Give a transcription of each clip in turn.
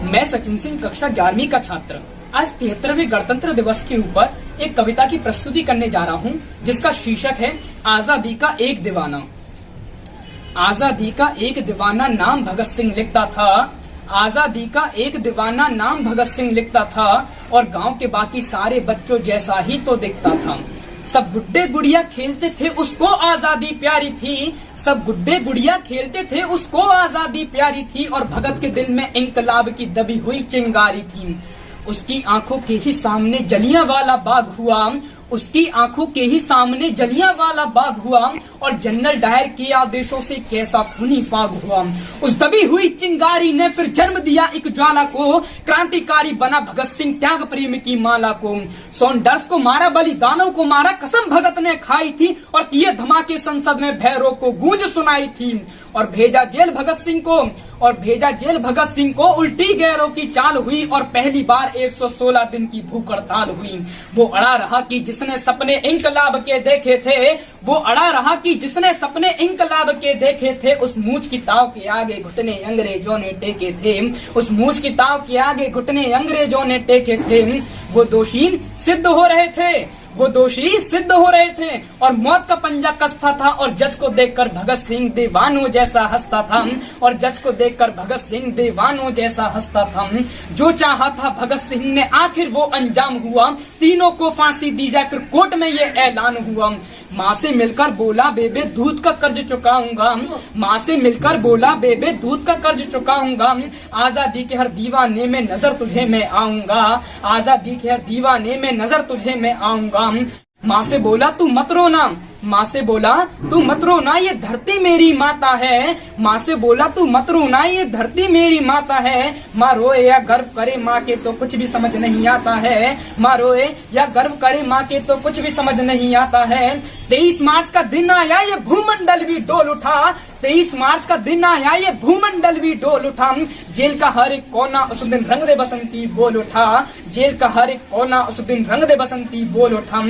मैं सचिन सिंह कक्षा 11वीं का छात्र आज 73वें गणतंत्र दिवस के ऊपर एक कविता की प्रस्तुति करने जा रहा हूँ, जिसका शीर्षक है आजादी का एक दीवाना। आजादी का एक दीवाना नाम भगत सिंह लिखता था। आजादी का एक दीवाना नाम भगत सिंह लिखता था और गांव के बाकी सारे बच्चों जैसा ही तो दिखता था। सब गुड्डे गुड़िया खेलते थे, उसको आजादी प्यारी थी। सब गुड्डे गुड़िया खेलते थे, उसको आजादी प्यारी थी। और भगत के दिल में इंकलाब की दबी हुई चिंगारी थी। उसकी आंखों के ही सामने जलियांवाला बाग हुआ। उसकी आंखों के ही सामने जलियांवाला बाग हुआ और जनरल डायर के आदेशों से कैसा खूनी फाग हुआ। उस दबी हुई चिंगारी ने फिर जन्म दिया एक ज्वाला को। क्रांतिकारी बना भगत सिंह त्याग प्रेम की माला को। सॉन्डर्स को मारा, बलिदानों को मारा, कसम भगत ने खाई थी और किए धमाके संसद में भैरों को गूंज सुनाई थी। और भेजा जेल भगत सिंह को उल्टी गैरों की चाल हुई और पहली बार 116 दिन की भूख हड़ताल हुई। वो अड़ा रहा कि जिसने सपने इंकलाब के देखे थे, वो अड़ा रहा कि जिसने सपने इंकलाब के देखे थे। उस मूंछ की ताव के आगे घुटने अंग्रेजों ने टेके थे। उस मूंछ की ताव के आगे घुटने अंग्रेजों ने टेके थे। वो दोषी सिद्ध हो रहे थे। वो दोषी सिद्ध हो रहे थे और मौत का पंजा कसता था। और जज को देखकर भगत सिंह दीवानों जैसा हंसता था। और जज को देखकर भगत सिंह दीवानों जैसा हंसता था। जो चाहा था भगत सिंह ने आखिर वो अंजाम हुआ। तीनों को फांसी दी जाए, फिर कोर्ट में ये ऐलान हुआ। माँ से मिलकर बोला बेबे दूध का कर्ज चुकाऊंगा। माँ से मिलकर बोला बेबे दूध का कर्ज चुकाऊंगा। आजादी के हर दीवाने में नजर तुझे मैं आऊंगा। आजादी के हर दीवाने में नजर तुझे मैं आऊंगा। माँ से बोला तू मत रोना। माँ से बोला तू मत रोना, ये धरती मेरी माता है। माँ से बोला तू मत रोना, ये धरती मेरी माता है। माँ रोए या गर्व करे माँ के तो कुछ भी समझ नहीं आता है। माँ रोए या गर्व करे माँ के तो कुछ भी समझ नहीं आता है। 23 मार्च का दिन आया, ये भूमंडल भी डोल उठा। 23 मार्च का दिन आया, ये भूमंडल भी डोल उठा। जेल का हर एक कोना उस दिन रंग दे बसंती बोल उठा। जेल का हर एक कोना उस दिन रंग दे बसंती बोल उठा।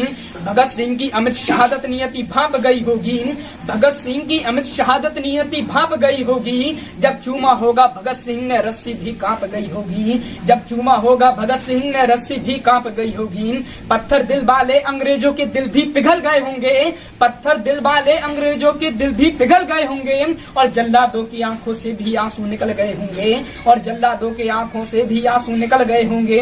भगत सिंह की अमित शहादत नियति भाप गई होगी। भगत सिंह की अमित शहादत नियति भाप गई होगी। जब चूमा होगा भगत सिंह ने रस्सी भी कांप गई होगी। जब चूमा होगा भगत सिंह ने रस्सी भी कांप गई होगी। पत्थर दिल वाले अंग्रेजों के दिल भी पिघल गए होंगे। पत्थर दिल वाले अंग्रेजों के दिल भी पिघल गए होंगे। और जल्लादों की आंखों से भी आंसू निकल गए होंगे। और जल्लादों की आंखों से भी आंसू निकल गए होंगे।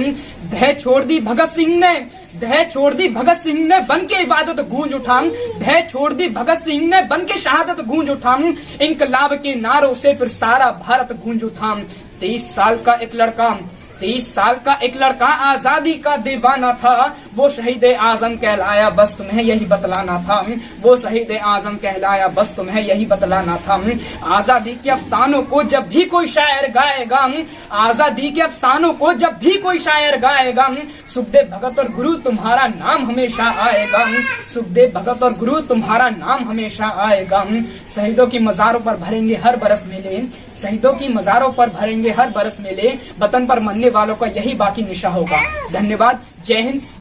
दह छोड़ दी भगत सिंह ने, दह छोड़ दी भगत सिंह ने बन के इबादत गूंज उठा। दह छोड़ दी भगत सिंह ने बन के शहादत गूंज उठा। इंकलाब के नारों से फिर सारा भारत गूंज उठा। 23 साल का एक लड़का आजादी का दीवाना था। वो शहीद आजम कहलाया, बस तुम्हें यही बतलाना था। वो शहीद आजम कहलाया, बस तुम्हें यही बतलाना था। आजादी के अफसानों को जब भी कोई शायर गाएगा, आजादी के अफसानों को जब भी कोई शायर गाएगा, सुखदेव भगत और गुरु तुम्हारा नाम हमेशा आएगा। सुखदेव भगत और गुरु तुम्हारा नाम हमेशा आएगा। शहीदों की मजारों पर भरेंगे हर बरस मेले। शहीदों की मजारों पर भरेंगे हर बरस मेले। वतन पर मरने वालों का यही बाकी निशा होगा। धन्यवाद। जय हिंद।